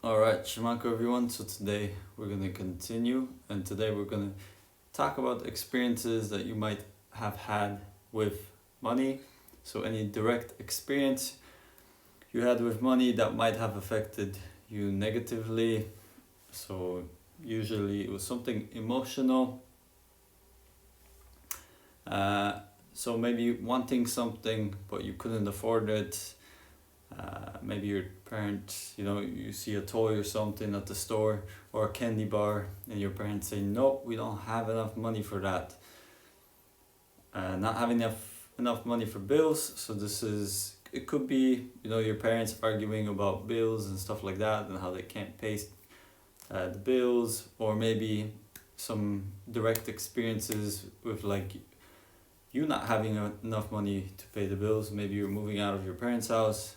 Alright, Shamanko everyone. So today we're going to continue, and today we're going to talk about experiences that you might have had with money. So any direct experience you had with money that might have affected you negatively. So usually it was something emotional. So maybe wanting something but you couldn't afford it. Maybe your parents, you see a toy or something at the store or a candy bar, and your parents say, "No, we don't have enough money for that." Not having enough money for bills. So it could be, your parents arguing about bills and stuff like that, and how they can't pay the bills, or maybe some direct experiences with like you not having enough money to pay the bills. Maybe you're moving out of your parents' house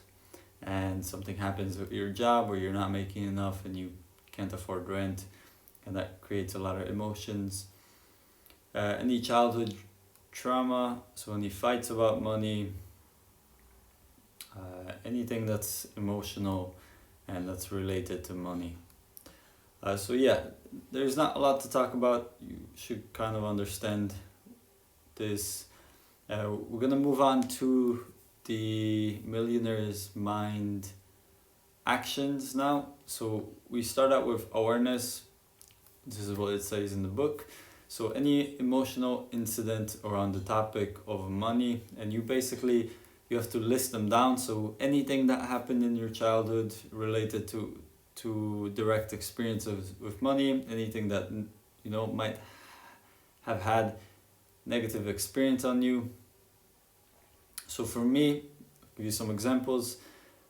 and something happens with your job, or you're not making enough and you can't afford rent, and that creates a lot of emotions. Any childhood trauma, so any fights about money, anything that's emotional and that's related to money. So yeah, there's not a lot to talk about. You should kind of understand this. We're gonna move on to the Millionaires Mind actions now. So we start out with awareness. This is what it says in the book. So any emotional incident around the topic of money, and you have to list them down. So anything that happened in your childhood related to direct experiences with money, anything that might have had negative experience on you. So for me, I'll give you some examples.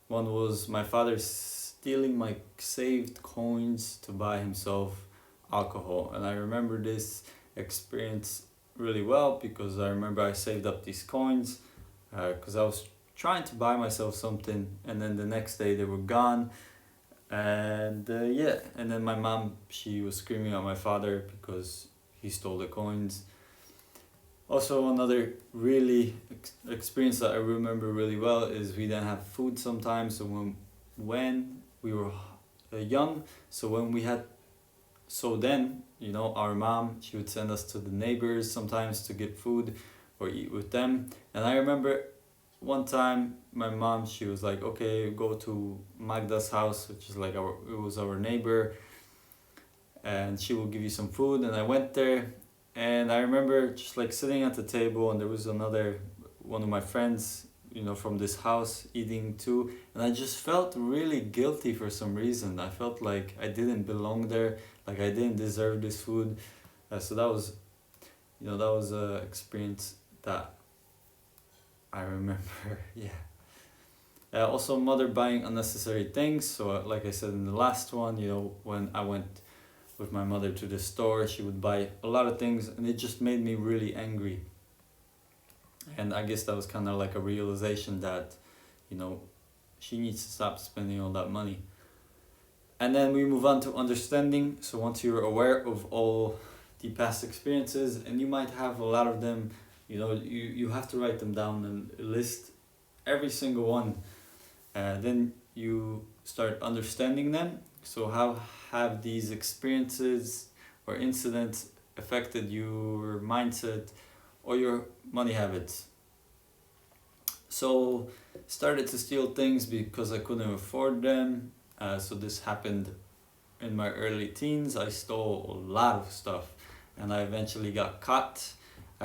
One was my father stealing my saved coins to buy himself alcohol. And I remember this experience really well because I remember I saved up these coins because I was trying to buy myself something, and then the next day they were gone. And and then my mom, she was screaming at my father because he stole the coins. Also, another really experience that I remember really well is we didn't have food sometimes. So when we were young, our mom, she would send us to the neighbors sometimes to get food or eat with them. And I remember one time my mom, she was like, "Okay, go to Magda's house," which is like it was our neighbor, and she will give you some food. And I went there. And I remember just like sitting at the table, and there was one of my friends, from this house eating too. And I just felt really guilty for some reason. I felt like I didn't belong there, like I didn't deserve this food. So that was, that was a experience that I remember, yeah. Also, mother buying unnecessary things. So like I said in the last one, when I went with my mother to the store, she would buy a lot of things, and it just made me really angry. And I guess that was kind of like a realization that, she needs to stop spending all that money. And then we move on to understanding. So once you're aware of all the past experiences, and you might have a lot of them, you have to write them down and list every single one. Then you start understanding them. So how have these experiences or incidents affected your mindset or your money habits? So started to steal things because I couldn't afford them. So this happened in my early teens. I stole a lot of stuff, and I eventually got caught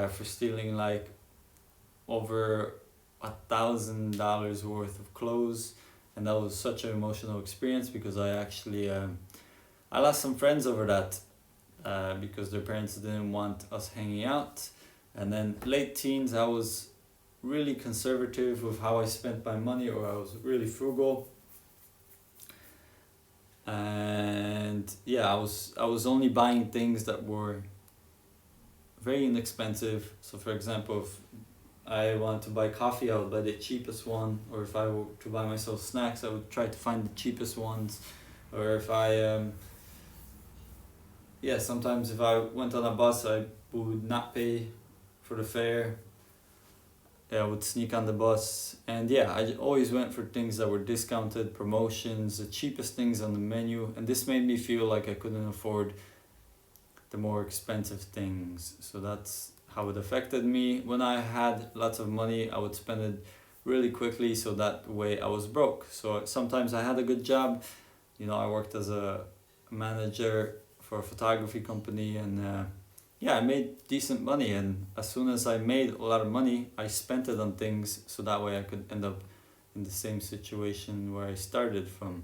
for stealing like over $1,000 worth of clothes. And that was such an emotional experience because I actually I lost some friends over that because their parents didn't want us hanging out. And then late teens, I was really conservative with how I spent my money, or I was really frugal. And yeah, I was only buying things that were very inexpensive. So for example, if I wanted to buy coffee, I would buy the cheapest one. Or if I were to buy myself snacks, I would try to find the cheapest ones. Or if I sometimes if I went on a bus, I would not pay for the fare. I would sneak on the bus, and yeah, I always went for things that were discounted, promotions, the cheapest things on the menu, and this made me feel like I couldn't afford the more expensive things. So that's how it affected me. When I had lots of money, I would spend it really quickly, so that way I was broke. So sometimes I had a good job, I worked as a manager for a photography company, and yeah, I made decent money, and as soon as I made a lot of money, I spent it on things, so that way I could end up in the same situation where I started from.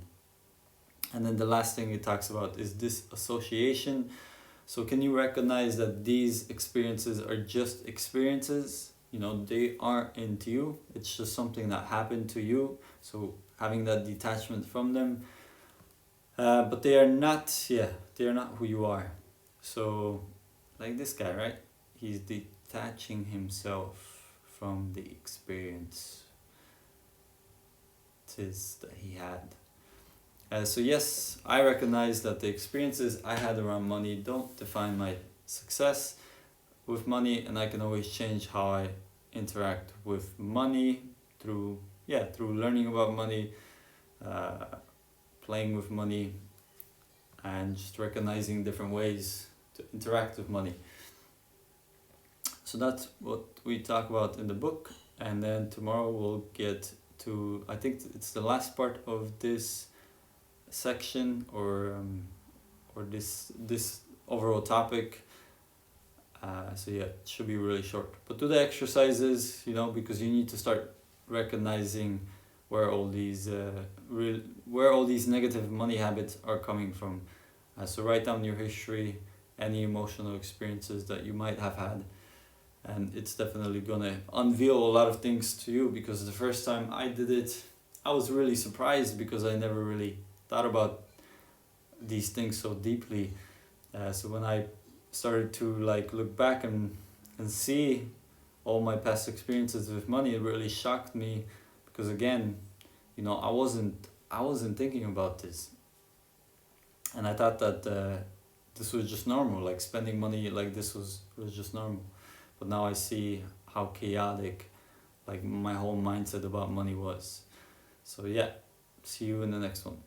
And then the last thing it talks about is this association. So can you recognize that these experiences are just experiences? They aren't into you. It's just something that happened to you. So having that detachment from them. But they are not, they are not who you are. So like this guy, right? He's detaching himself from the experiences that he had. So yes, I recognize that the experiences I had around money don't define my success with money, and I can always change how I interact with money through learning about money, playing with money, and just recognizing different ways to interact with money. So that's what we talk about in the book, and then tomorrow we'll get to, I think it's the last part of this section, or this overall topic. So yeah, it should be really short. But do the exercises, because you need to start recognizing where all these negative money habits are coming from. So write down your history, any emotional experiences that you might have had, and it's definitely gonna unveil a lot of things to you, because the first time I did it, I was really surprised, because I never really thought about these things so deeply. So when I started to look back and see all my past experiences with money, it really shocked me, because again, I wasn't thinking about this, and I thought that this was just normal, like spending money like this was just normal. But now I see how chaotic my whole mindset about money was. So yeah, see you in the next one.